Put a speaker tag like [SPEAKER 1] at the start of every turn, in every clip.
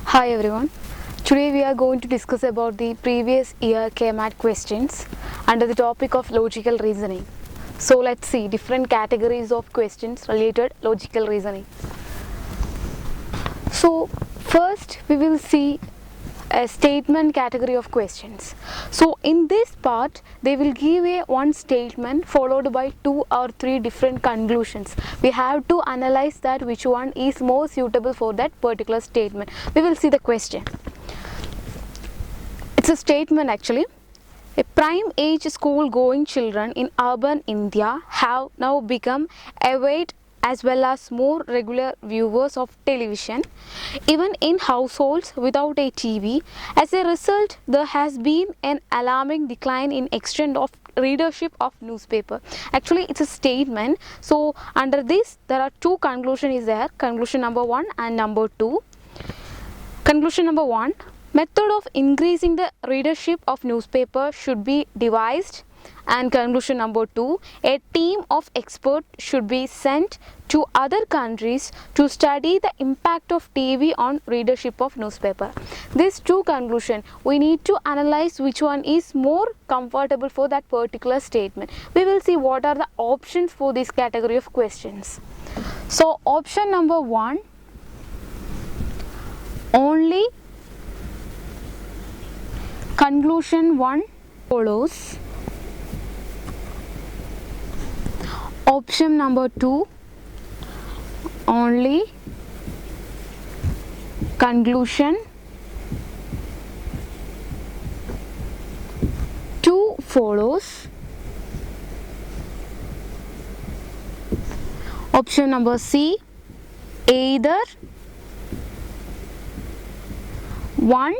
[SPEAKER 1] Hi everyone. Today we are going to discuss about the previous year KMAT questions under the topic of logical reasoning. So let's see different categories of questions related logical reasoning. So first we will see a statement category of questions. So in this part they will give a one statement followed by 2 or 3 different conclusions. We have to analyze that which one is more suitable for that particular statement. We will see the question. It's a statement actually. A prime age school going children in urban India have now become avid as well as more regular viewers of television, even in households without a TV. As a result, there has been an alarming decline in extent of readership of newspaper. Actually, it's a statement. So under this, there are two conclusions is there. Conclusion number 1 and number 2. Conclusion number 1. Method of increasing the readership of newspaper should be devised, and conclusion number 2, a team of experts should be sent to other countries to study the impact of TV on readership of newspaper. These two conclusions, we need to analyze which one is more comfortable for that particular statement. We will see what are the options for this category of questions. So option number 1, only conclusion 1 follows. Option number 2, only conclusion 2 follows. Option number C, either 1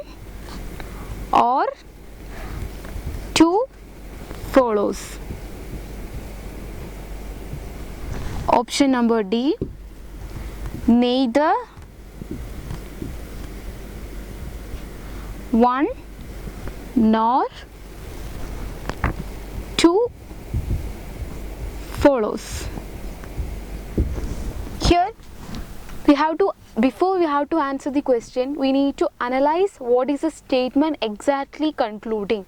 [SPEAKER 1] or 2 follows. Option number D, neither 1 nor 2 follows. Here before we have to answer the question, we need to analyze what is the statement exactly concluding.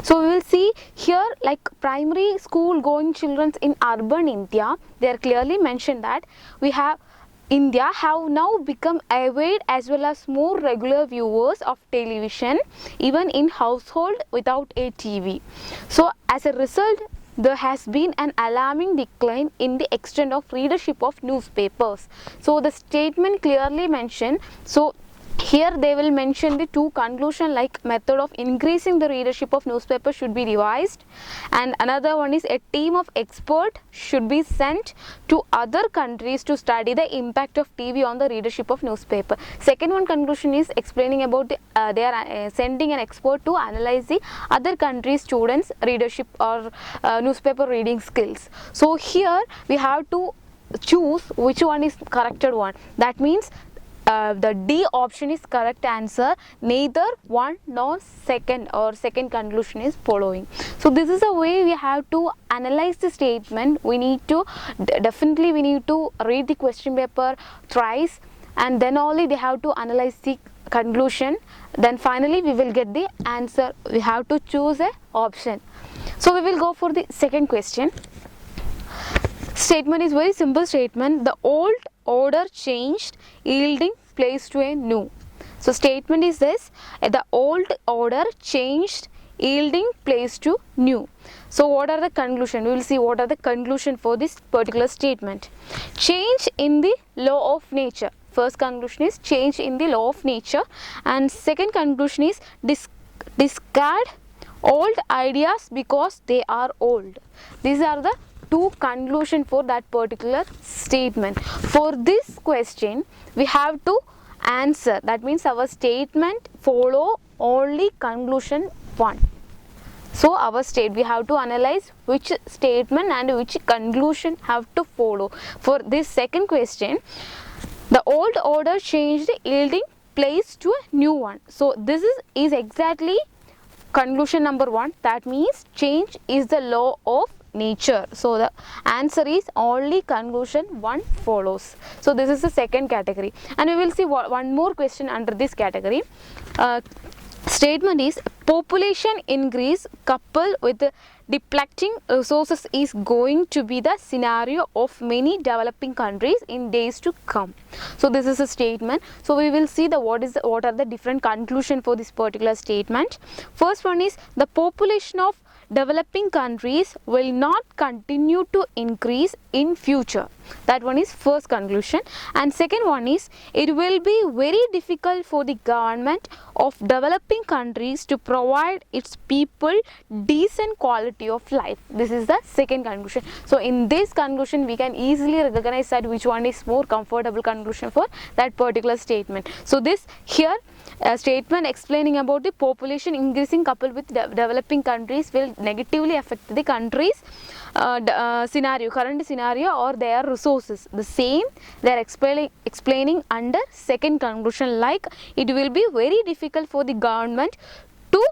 [SPEAKER 1] So we will see here, like primary school going children in urban India, they are clearly mentioned that India have now become avid as well as more regular viewers of television, even in household without a TV. So as a result, there has been an alarming decline in the extent of readership of newspapers. So the statement clearly mentioned. So here they will mention the two conclusion, like method of increasing the readership of newspaper should be revised, and another one is a team of expert should be sent to other countries to study the impact of TV on the readership of newspaper. Second one conclusion is explaining about they are sending an expert to analyze the other countries students readership or newspaper reading skills. So here we have to choose which one is corrected one. That means the D option is correct answer. Neither 1 nor second conclusion is following. So this is a way we have to analyze the statement. We need to definitely read the question paper thrice, and then only they have to analyze the conclusion. Then finally we will get the answer. We have to choose a option. So we will go for the second question. Statement is very simple statement. The old order changed, yielding place to a new. So statement is this: the old order changed, yielding place to new. So what are the conclusion? We will see what are the conclusion for this particular statement. Change in the law of nature. First conclusion is change in the law of nature, and second conclusion is discard old ideas because they are old. These are the two conclusion for that particular statement. For this question we have to answer, that means our statement follow only conclusion 1. So we have to analyze which statement and which conclusion have to follow. For this second question, the old order changed, yielding place to a new one. So this is exactly conclusion number 1. That means change is the law of nature. So the answer is only conclusion 1 follows. So this is the second category, and we will see one more question under this category. Statement is population increase coupled with depleting resources is going to be the scenario of many developing countries in days to come. So this is a statement. So we will see what are the different conclusion for this particular statement. First one is the population of developing countries will not continue to increase in future. That one is first conclusion. And second one is it will be very difficult for the government of developing countries to provide its people decent quality of life. This is the second conclusion. So in this conclusion we can easily recognize that which one is more comfortable conclusion for that particular statement. So this here a statement explaining about the population increasing coupled with developing countries will negatively affect the country's current scenario or their resources. The same they are explaining under second conclusion, like it will be very difficult for the government to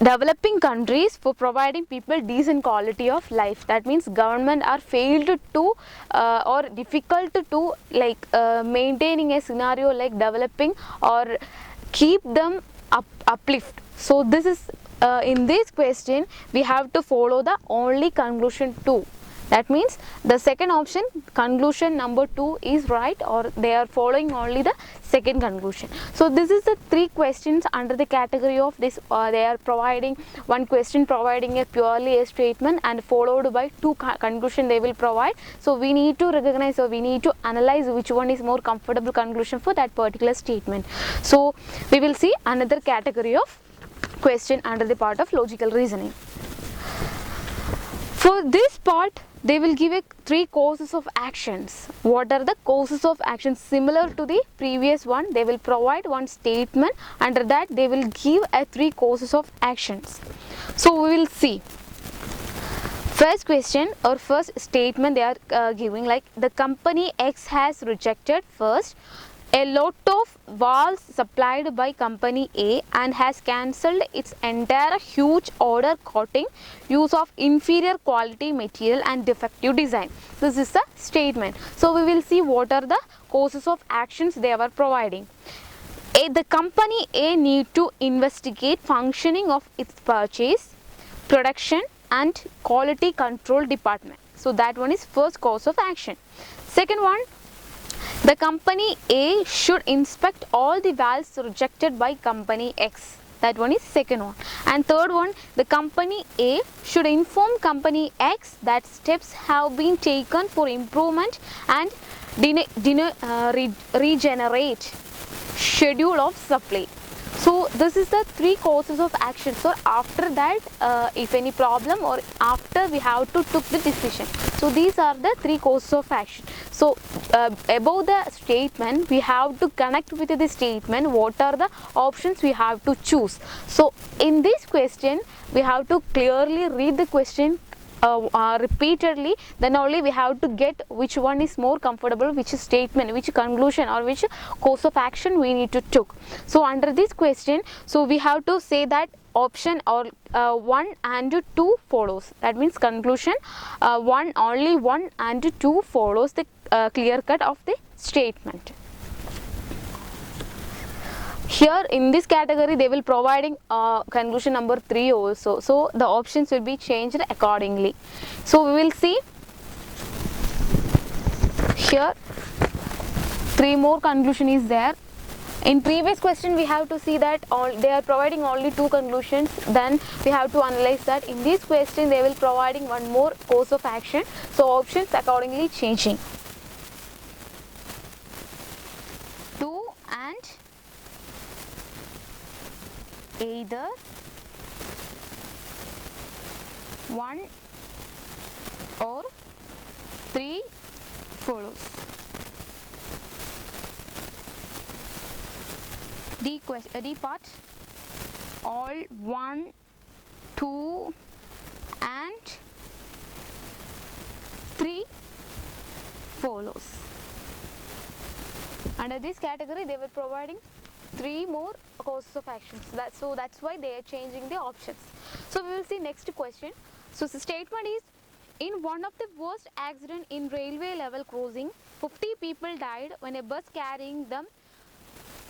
[SPEAKER 1] developing countries for providing people decent quality of life. That means government are failed to or difficult to maintaining a scenario like developing or keep them uplift. So this is in this question we have to follow the only conclusion 2. That means the second option, conclusion number 2 is right, or they are following only the second conclusion. So this is the 3 questions under the category of this. They are providing one question providing a purely a statement and followed by 2 conclusion they will provide. So we need to recognize or we need to analyze which one is more comfortable conclusion for that particular statement. So we will see another category of question under the part of logical reasoning. For this part they will give 3 courses of actions. What are the courses of actions? Similar to the previous one, they will provide one statement. Under that they will give 3 courses of actions. So we will see. First question or first statement they are giving, like the company X has rejected first a lot of valves supplied by company A and has cancelled its entire huge order quoting use of inferior quality material and defective design. This is the statement. So we will see what are the courses of actions they are providing. The company A need to investigate functioning of its purchase, production and quality control department. So that one is first course of action. Second one, the company A should inspect all the valves rejected by company X. That one is second one. And third one, the company A should inform company X that steps have been taken for improvement and regenerate schedule of supply. So this is the 3 courses of action. So after that if any problem or after we have to took the decision. So these are the 3 courses of action. So above the statement we have to connect with the statement what are the options we have to choose. So in this question we have to clearly read the question repeatedly, then only we have to get which one is more comfortable, which statement, which conclusion or which course of action we need to took. So under this question, so we have to say that option or 1 and 2 follows. That means conclusion only 1 and 2 follows the clear cut of the statement. Here in this category they will providing conclusion number 3 also. So the options will be changed accordingly. So we will see here 3 more conclusion is there. In previous question we have to see that they are providing only 2 conclusions, then we have to analyze that. In this question they will providing one more course of action, so options accordingly changing. 2 and either 1 or 3 follows. D part, all 1, 2 and 3 follows. Under this category they were providing 3 more courses of actions. So that's why they are changing the options. So we will see next question. So the statement is, in one of the worst accidents in railway level crossing, 50 people died when a bus carrying them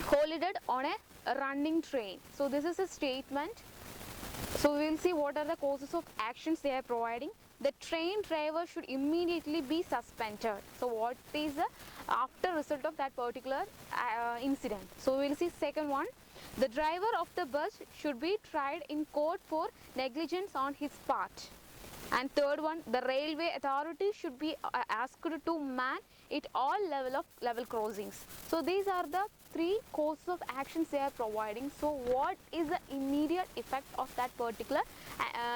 [SPEAKER 1] collided on a running train. So this is a statement. So we will see what are the causes of actions they are providing. The train driver should immediately be suspended. So what is the after result of that particular incident? So we will see second one. The driver of the bus should be tried in court for negligence on his part. And third one, the railway authority should be asked to man it all level crossings. So these are the three causes of actions they are providing. So what is the immediate effect of that particular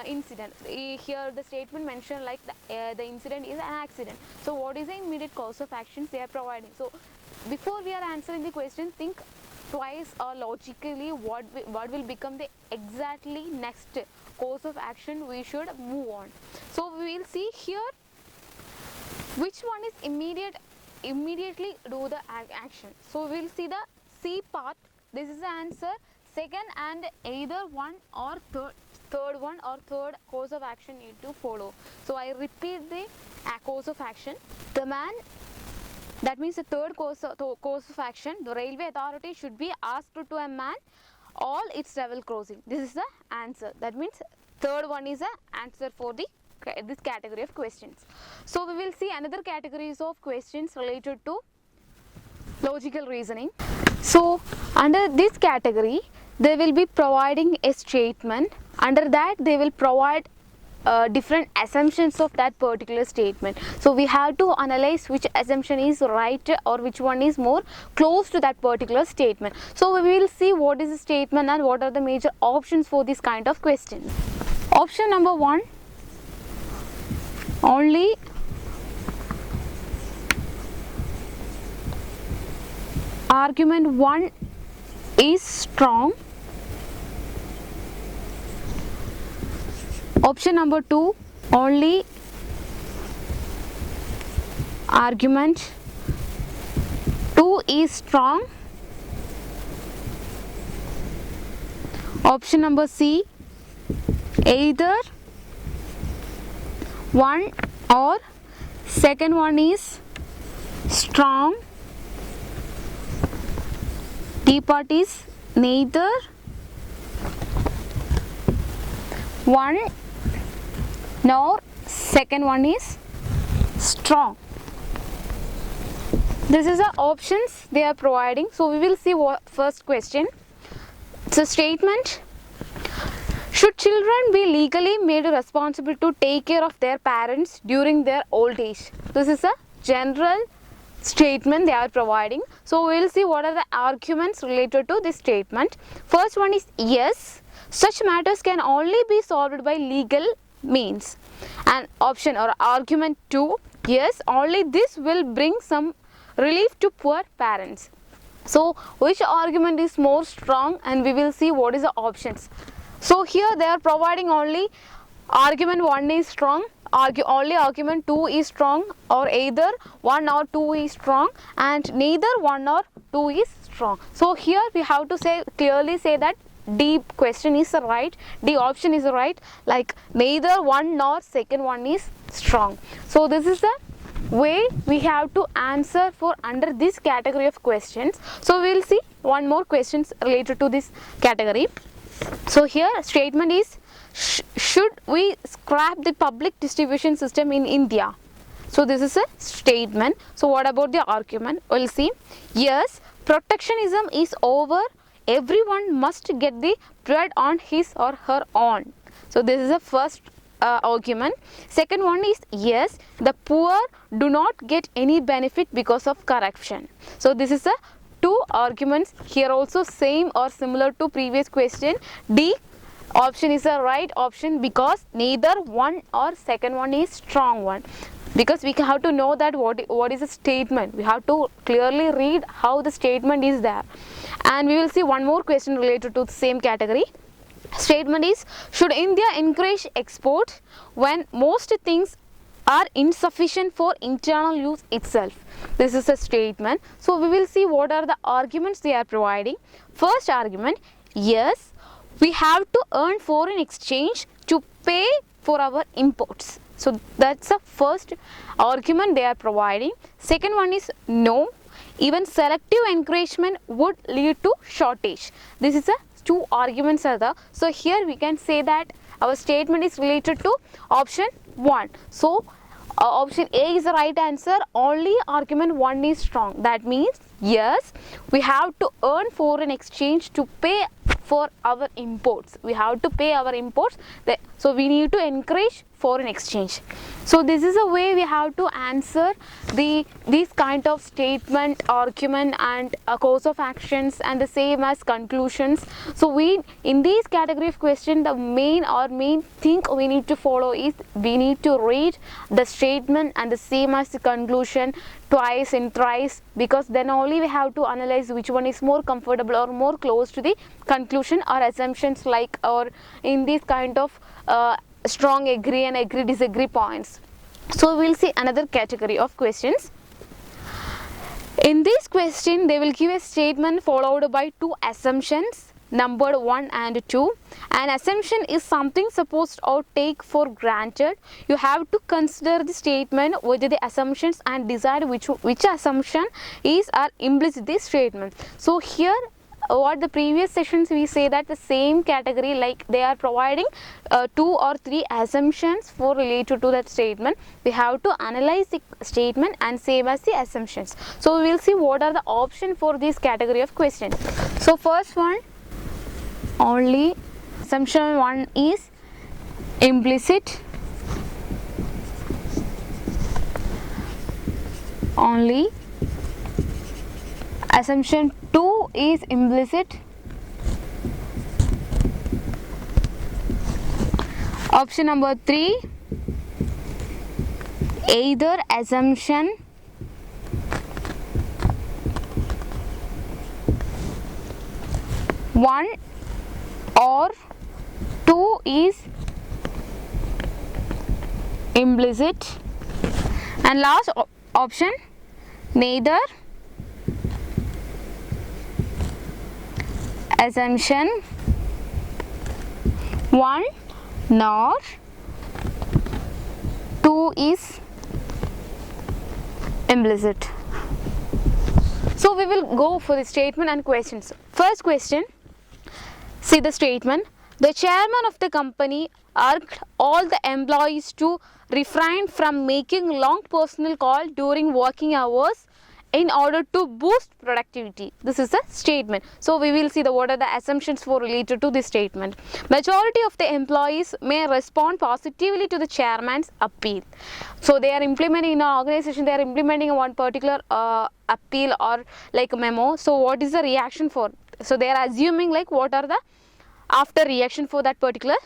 [SPEAKER 1] incident? Here the statement mentioned like the incident is an accident. So what is the immediate cause of actions they are providing? So before we are answering the question, think twice or logically what will become the exactly next course of action we should move on. So we will see here which one is immediately do the action. So we will see the C part. This is the answer. Second and either one or third one or third course of action need to follow. So I repeat the course of action. The man, that means the third course of action, the railway authority should be asked to a man all its level crossing. This is the answer. That means third one is the answer for this category of questions. So we will see another categories of questions related to logical reasoning. So under this category they will be providing a statement. Under that they will provide different assumptions of that particular statement. So we have to analyze which assumption is right or which one is more close to that particular statement. So we will see what is the statement and what are the major options for this kind of questions. Option number 1, only argument 1 is strong. Option number 2, only argument 2 is strong. Option number C, either one or second one is strong. D part is neither one nor second one is strong. This is the options they are providing. So we will see what first question. It's a statement. Should children be legally made responsible to take care of their parents during their old age? This is a general statement they are providing. So we will see what are the arguments related to this statement. First one is yes, such matters can only be solved by legal means. And option or argument 2, yes, only this will bring some relief to poor parents. So which argument is more strong, and we will see what is the options. So here they are providing only argument 1 is strong, only argument 2 is strong, or either 1 or 2 is strong, and neither 1 or 2 is strong. So here we have to clearly say that D question is right, D option is right, like neither one nor second one is strong. So this is the way we have to answer for under this category of questions. So we will see one more questions related to this category. So here statement is, should we scrap the public distribution system in India? So this is a statement. So what about the argument? We'll see. Yes, protectionism is over. Everyone must get the bread on his or her own. So this is the first argument. Second one is yes, the poor do not get any benefit because of corruption. So this is a two arguments. Here also same or similar to previous question. D option is a right option because neither one or second one is strong one. Because we have to know that what is a statement. We have to clearly read how the statement is there. And we will see one more question related to the same category. Statement is, should India encourage export when most things are insufficient for internal use itself? This is a statement. So we will see what are the arguments they are providing. First argument, yes, we have to earn foreign exchange to pay for our imports. So that's the first argument they are providing. Second one is no, even selective encouragement would lead to shortage. This is a two arguments are there. So here we can say that our statement is related to option 1. So option A is the right answer. Only argument 1 is strong. That means yes, we have to earn foreign exchange to pay for our imports. We have to pay our imports. So we need to encourage foreign exchange. So this is a way we have to answer these kind of statement, argument and a course of actions and the same as conclusions. So we in these category of question, the main thing we need to follow is we need to read the statement and the same as the conclusion twice and thrice, because then only we have to analyze which one is more comfortable or more close to the conclusion or assumptions, like or in this kind of strong agree and agree disagree points. So we will see another category of questions. In this question they will give a statement followed by two assumptions numbered 1 and 2. An assumption is something supposed or take for granted. You have to consider the statement with the assumptions and decide which assumption is or implicit this statement. So here what the previous sessions we say that the same category, like they are providing 2 or 3 assumptions for related to that statement. We have to analyze the statement and same as the assumptions. So we will see what are the options for this category of questions. So first one, only assumption 1 is implicit, only assumption 2 is implicit, option number 3 either assumption 1 or 2 is implicit, and last option neither assumption 1 nor 2 is implicit. So we will go for the statement and questions. First question, see the statement. The chairman of the company urged all the employees to refrain from making long personal call during working hours in order to boost productivity. This is a statement. So we will see what are the assumptions for related to this statement. Majority of the employees may respond positively to the chairman's appeal. So they are implementing in an organization, they are implementing one particular appeal or like a memo. So what is the reaction for? So they are assuming like what are the after reaction for that particular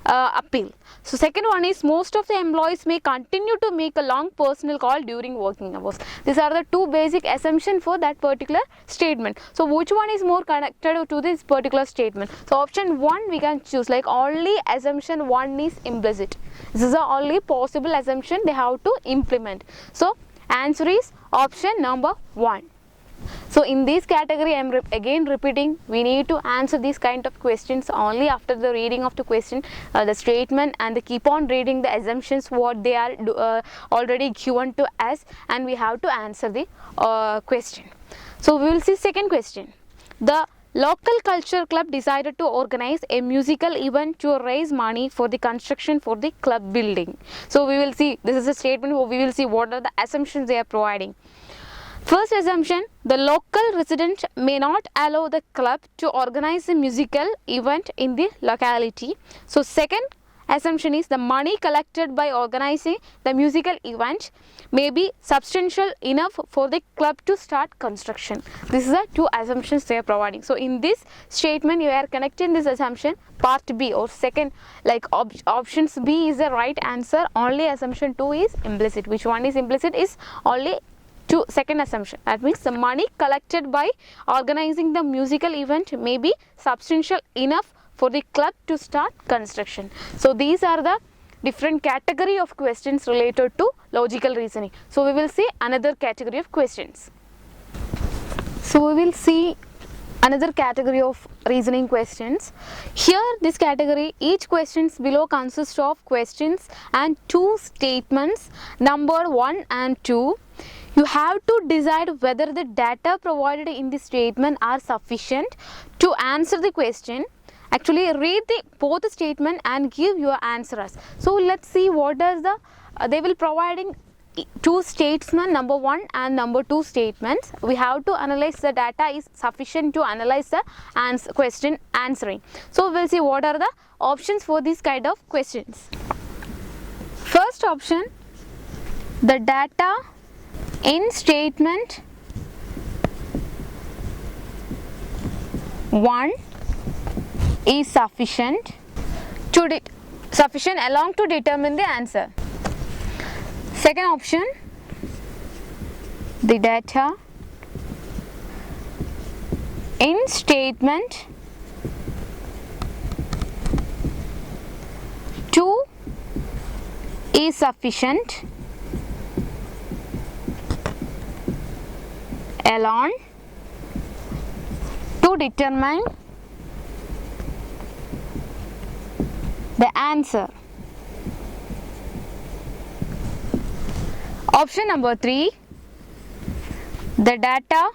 [SPEAKER 1] appeal. So second one is most of the employees may continue to make a long personal call during working hours. These are the two basic assumptions for that particular statement. So which one is more connected to this particular statement? So option 1 we can choose, like only assumption 1 is implicit. This is the only possible assumption they have to implement. So answer is option number 1. So in this category, I am again repeating, we need to answer these kind of questions only after the reading of the question, the statement, and the keep on reading the assumptions what they are already given to us, and we have to answer the question. So we will see second question. The local culture club decided to organize a musical event to raise money for the construction for the club building. So we will see, this is a statement where we will see what are the assumptions they are providing. First assumption, the local resident may not allow the club to organize a musical event in the locality. So second assumption is the money collected by organizing the musical event may be substantial enough for the club to start construction. This is the two assumptions they are providing. So in this statement you are connecting this assumption part B or second, like options B is the right answer. Only assumption 2 is implicit. Which one is implicit is only to second assumption. That means the money collected by organizing the musical event may be substantial enough for the club to start construction. So these are the different category of questions related to logical reasoning. So we will see another category of questions. So we will see Another category of reasoning questions. Here this category, each questions below consists of questions and two statements, number 1 and 2. You have to decide whether the data provided in the statement are sufficient to answer the question. Actually read the both statement and give your answers. So let's see what does the they will providing two statements, number 1 and number 2 statements. We have to analyze the data is sufficient to analyze the question answering. So we'll see what are the options for this kind of questions. First option, the data in statement 1 is sufficient along to determine the answer. Second option, the data in statement 2 is sufficient alone to determine the answer. Option number 3, the data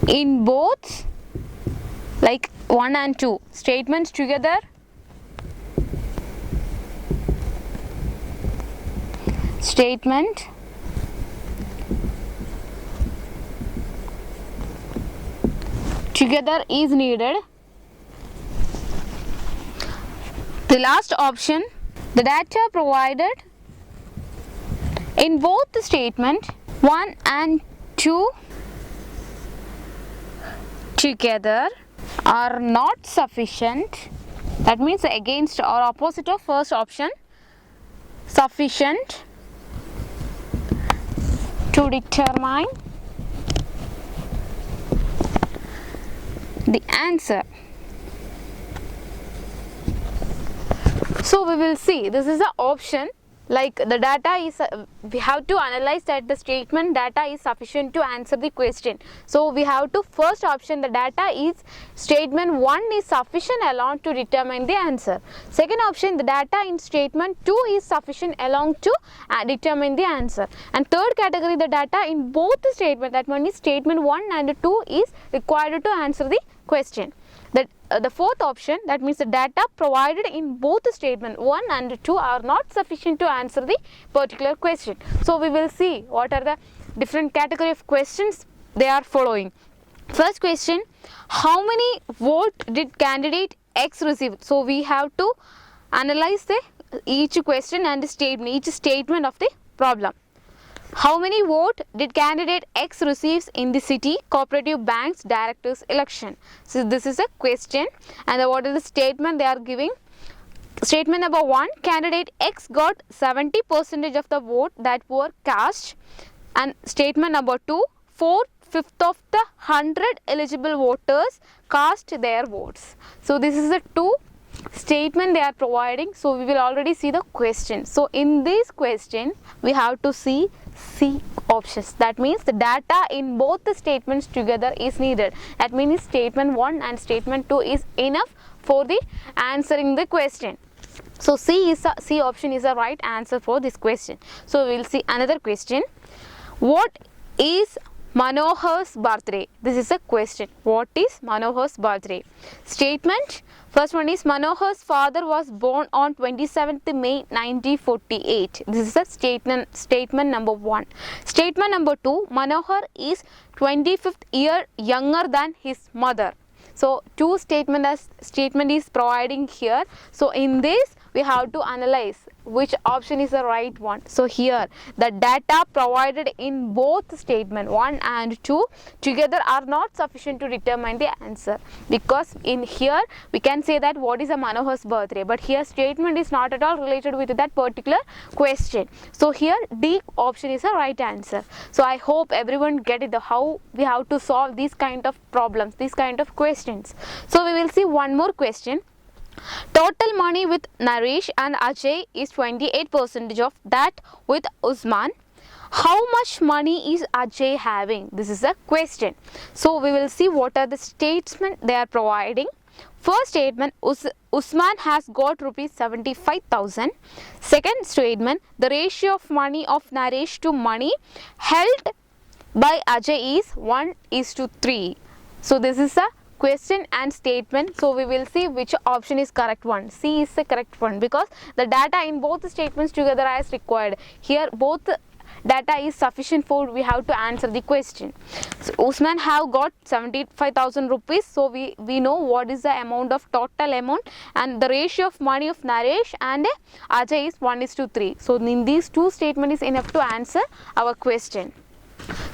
[SPEAKER 1] in both like 1 and 2 statements together statement together is needed. The last option, the data provided in both the statement 1 and 2 together are not sufficient. That means against or opposite of first option, sufficient to determine the answer. So we will see, this is the option, like the data is, we have to analyze that the statement data is sufficient to answer the question. So we have to, first option, the data is statement 1 is sufficient alone to determine the answer. Second option, the data in statement 2 is sufficient alone to determine the answer. And third category, the data in both the statement, that one is statement 1 and 2 is required to answer the question. The fourth option, that means the data provided in both the statement 1 and 2 are not sufficient to answer the particular question. So we will see what are the different category of questions they are following. First question, how many votes did candidate X receive? So we have to analyze each question and each statement of the problem. How many votes did candidate X receives in the city cooperative bank's directors election? So this is a question, and what is the statement they are giving? Statement number 1, candidate X got 70% of the vote that were cast, and statement number 2, 4/5 of the 100 eligible voters cast their votes. So this is the two statement they are providing. So we will already see the question. So in this question we have to see C options. That means the data in both the statements together is needed. That means statement 1 and statement 2 is enough for the answering the question. So C option is the right answer for this question. So we will see another question. What is Manohar's birthday? This is a question. What is Manohar's birthday? Statement. First one is Manohar's father was born on 27th May 1948. This is a statement number 1. Statement number 2, Manohar is 25th year younger than his mother. So two statement is providing here. So in this we have to analyze which option is the right one. So here the data provided in both statement 1 and 2 together are not sufficient to determine the answer, because in here we can say that what is a Manohar's birthday, but here statement is not at all related with that particular question. So here D option is the right answer. So I hope everyone get it, how we have to solve these kind of problems, these kind of questions. So we will see one more question. Total money with Naresh and Ajay is 28% of that with Usman. How much money is Ajay having? This is a question. So we will see what are the statements they are providing. First statement, Usman has got rupees 75,000. Second statement, the ratio of money of Naresh to money held by Ajay is 1:3. So this is a question and statement. So we will see which option is correct one. C is the correct one because the data in both the statements together is required. Here both data is sufficient for we have to answer the question. So Usman have got 75,000 rupees. So we know what is the amount of total amount, and the ratio of money of Naresh and Ajay is 1:3. So in these two statements is enough to answer our question.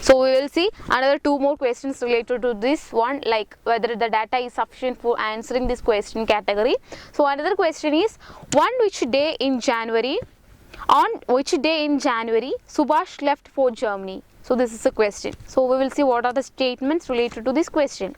[SPEAKER 1] So we will see another two more questions related to this one, like whether the data is sufficient for answering this question category. So another question is, on which day in January Subhash left for Germany? So this is a question. So we will see what are the statements related to this question.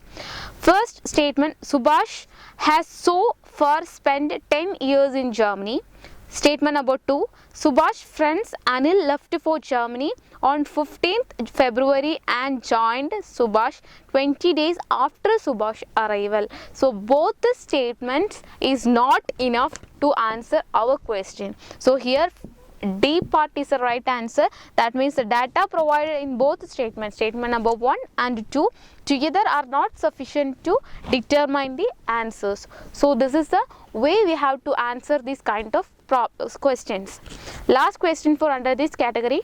[SPEAKER 1] First statement, Subhash has so far spent 10 years in Germany. Statement number 2, Subhash friends Anil left for Germany on 15th February and joined Subhash 20 days after Subhash arrival. So both the statements is not enough to answer our question. So here D part is the right answer. That means the data provided in both statements, statement number 1 and 2 together are not sufficient to determine the answers. So this is the way we have to answer this kind of questions. Last question for under this category.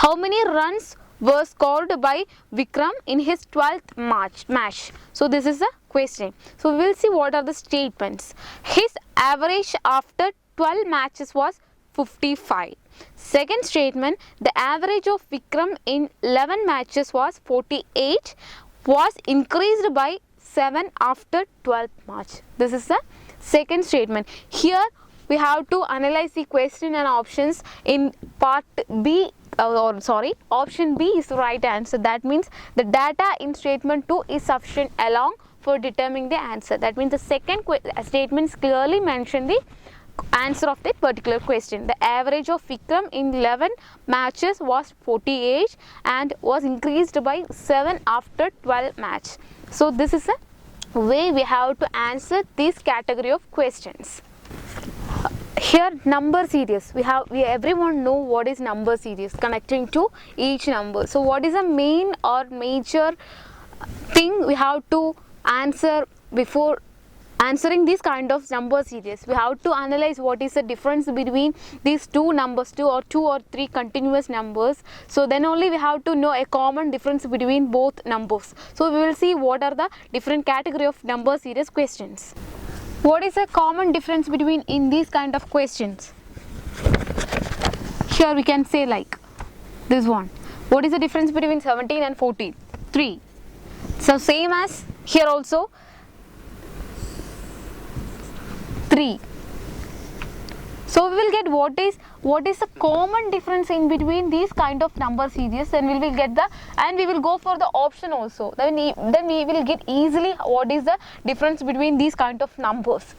[SPEAKER 1] How many runs were scored by Vikram in his 12th match? So this is the question. So we will see what are the statements. His average after 12 matches was 55. Second statement, the average of Vikram in 11 matches was 48, was increased by 7 after 12th match. This is the second statement. Here we have to analyze the question and options in part B. Option B is the right answer. That means the data in statement 2 is sufficient along for determining the answer. That means the second statements clearly mention the answer of that particular question. The average of Vikram in 11 matches was 48 and was increased by 7 after 12 match. So this is a way we have to answer this category of questions. Here number series, we everyone know what is number series connecting to each number. So what is the main or major thing we have to answer before answering this kind of number series? We have to analyze what is the difference between these two numbers, two or three continuous numbers. So then only we have to know a common difference between both numbers. So we will see what are the different category of number series questions. What is a common difference between in these kind of questions? Here we can say like this one. What is the difference between 17 and 14? 3. So same as here also 3. So we will get what is the common difference in between these kind of number series, then we will get the, and we will go for the option also. Then we will get easily what is the difference between these kind of numbers.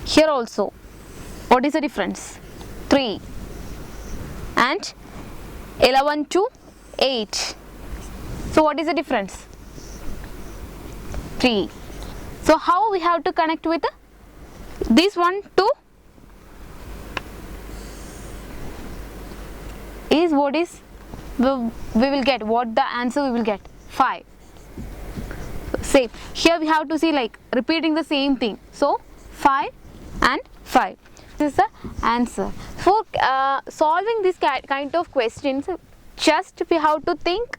[SPEAKER 1] Here also, what is the difference? 3 and 11 to 8. So what is the difference? 3. So how we have to connect with this one to is what is we will get what the answer we will get 5. Same here we have to see like repeating the same thing. So 5 and 5. This is the answer. For solving this kind of questions, just we have to think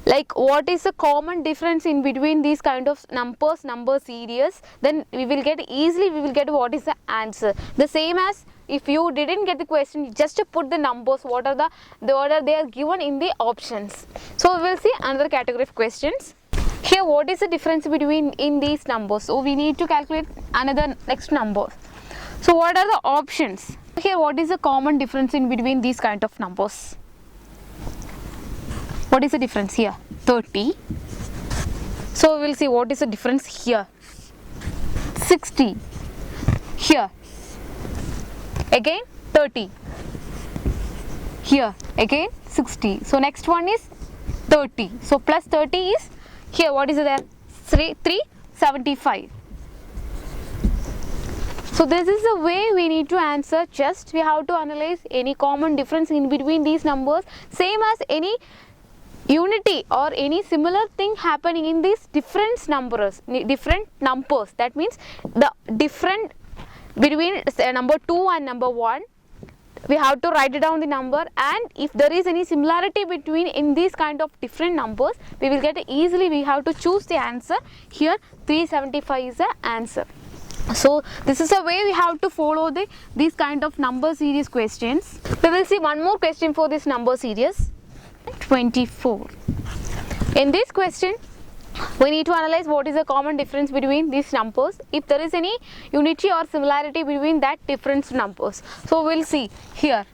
[SPEAKER 1] like what is the common difference in between these kind of number series, then we will get what is the answer. The same as if you didn't get the question, just to put the numbers what are they are given in the options. So we will see another category of questions. Here what is the difference between in these numbers? So we need to calculate another next number. So what are the options? Here what is the common difference in between these kind of numbers? What is the difference here? 30. So we will see what is the difference here. 60. Here again 30. here again 60. So next one is 30. So plus 30 is here, what is there? 375. So this is the way we need to answer. Just we have to analyze any common difference in between these numbers, same as any unity or any similar thing happening in these different numbers. That means the different between number 2 and number 1, we have to write it down the number, and if there is any similarity between in these kind of different numbers, we will get easily, we have to choose the answer. Here 375 is the answer. So this is a way we have to follow these kind of number series questions. We will see one more question for this number series. 24. In this question, we need to analyze what is the common difference between these numbers, if there is any unity or similarity between that different numbers. So we will see here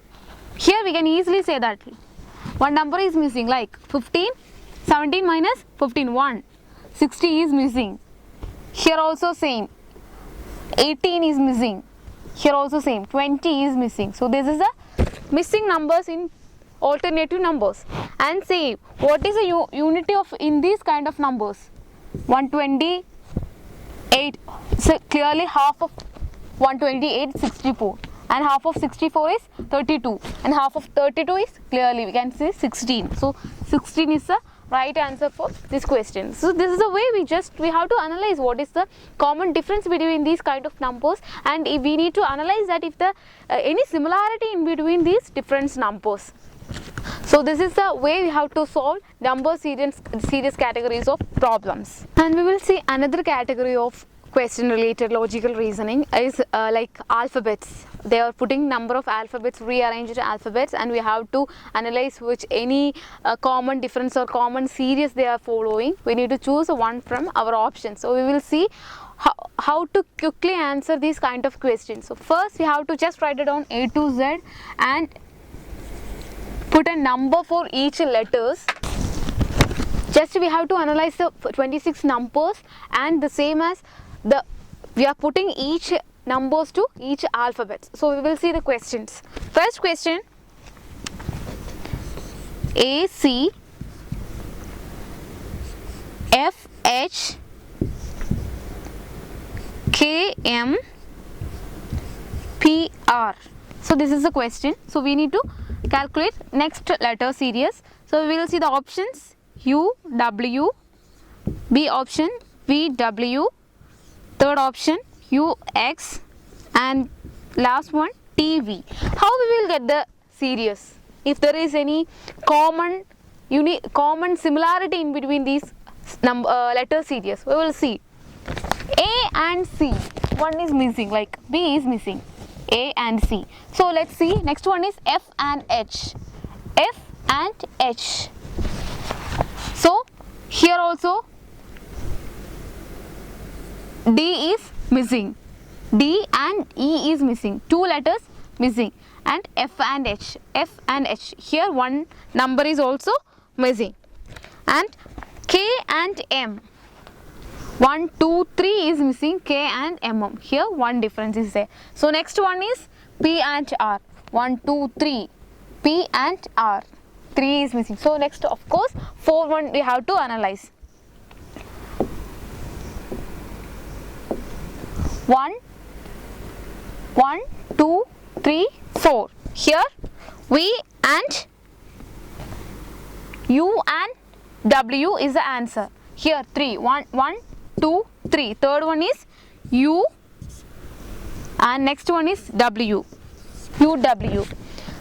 [SPEAKER 1] we can easily say that one number is missing, like 15, 17 minus 15, 1, 60 is missing. Here also same, 18 is missing. Here also same, 20 is missing. So this is the missing numbers in alternative numbers. And say what is the unity of in these kind of numbers? 128. So clearly half of 128 is 64, and half of 64 is 32, and half of 32 is clearly we can say 16. So 16 is the right answer for this question. So this is the way we have to analyze what is the common difference between these kind of numbers, and if we need to analyze that if the any similarity in between these different numbers. So this is the way we have to solve number series categories of problems. And we will see another category of question related logical reasoning is like alphabets. They are putting number of alphabets, rearranged alphabets, and we have to analyze which any common difference or common series they are following. We need to choose one from our options. So we will see how to quickly answer these kind of questions. So first we have to just write it down A to Z and put a number for each letters. Just we have to analyze the 26 numbers, and the same as we are putting each numbers to each alphabet. So we will see the questions. First question, A, C, F, H, K, M, P, R. So this is the question. So we need to calculate next letter series. So we will see the options: U, W, B option V, W, third option U, X, and last one T, V. How we will get the series? If there is any common similarity in between these letter series, we will see A and C. One is missing, like B is missing. A and C. So let's see. Next one is F and H. F and H. So here also D is missing. D and E is missing. Two letters missing. And F and H. F and H. Here one number is also missing. And K and M. 1, 2, 3 is missing, K and M. Here one difference is there. So next one is P and R. 1, 2, 3. P and R. 3 is missing. So next, of course, 4, 1 we have to analyze. 1, 2, 3, 4. Here V and U and W is the answer. Here 3. 1, 2, 3. Third one is U, and next one is W. UW.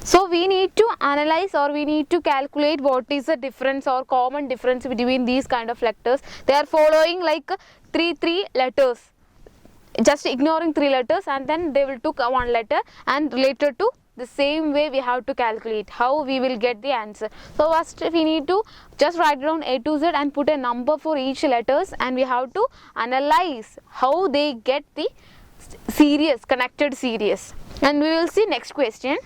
[SPEAKER 1] So we need to analyze or we need to calculate what is the difference or common difference between these kind of letters. They are following like three letters. Just ignoring 3 letters, and then they will took one letter and related to the same way we have to calculate how we will get the answer. So first we need to just write down A to Z and put a number for each letters, and we have to analyze how they get the series, connected series. And we will see next question.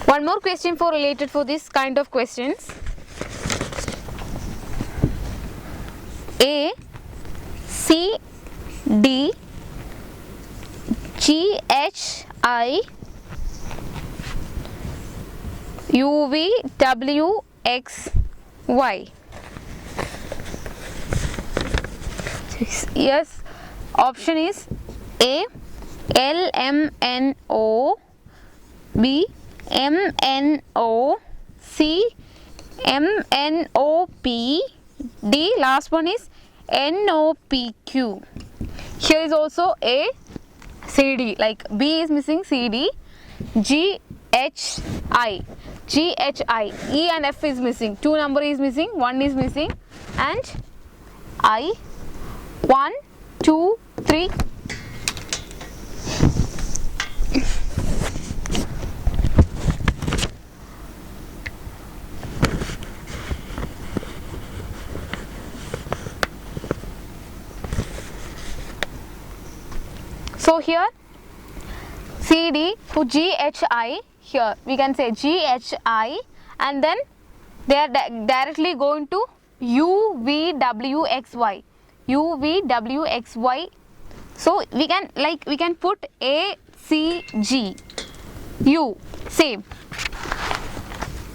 [SPEAKER 1] One more question for related for this kind of questions. A C D G H I U V W X Y. Yes, option is A L M N O, B M N O, C M N O P, D last one is N O P Q. Here is also A C D, like B is missing, C D, G H I, G H I, E and F is missing, 2 number is missing, 1 is missing, and I, 1 2 3. So here C D to G H I, here we can say G H I, and then they are directly going to U V W X Y, U V W X Y. So we can put A C G U, same.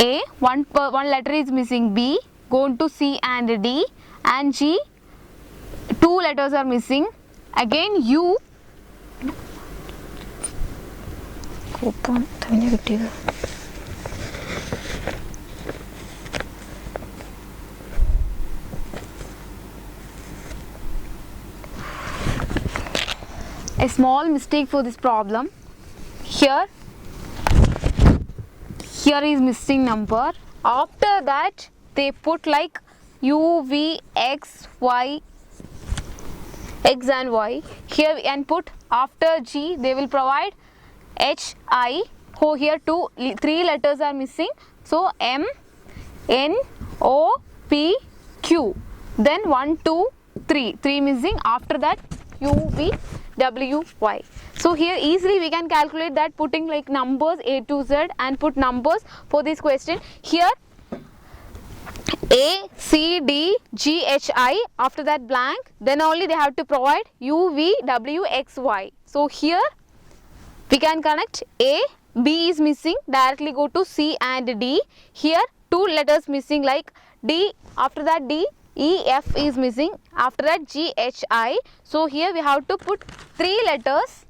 [SPEAKER 1] A, one letter is missing, B going to C and D, and G 2 letters are missing, again U. A small mistake for this problem. Here is missing number. After that they put like U, V, X, Y, X and Y. Here and put after G they will provide H, I. Oh, here 3 letters are missing. So M, N, O, P, Q. Then 1, 2, 3. 3 missing. After that U, V, W, Y. So here easily we can calculate that, putting like numbers A to Z and put numbers for this question. Here A, C, D, G, H, I, after that blank, then only they have to provide U, V, W, X, Y. So here we can connect A, B is missing, directly go to C and D. Here 2 letters missing like D, after that D, E, F is missing, after that G, H, I. So here we have to put 3 letters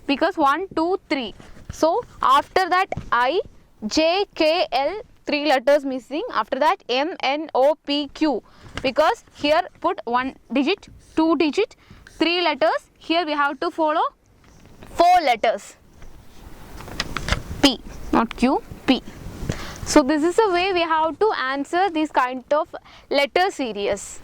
[SPEAKER 1] because 1, 2, 3. So after that I, J, K, L, 3 letters missing, after that M, N, O, P, Q, because here put 1 digit, 2 digit, 3 letters. Here we have to follow 4 letters, P, not Q, P. So this is the way we have to answer this kind of letter series.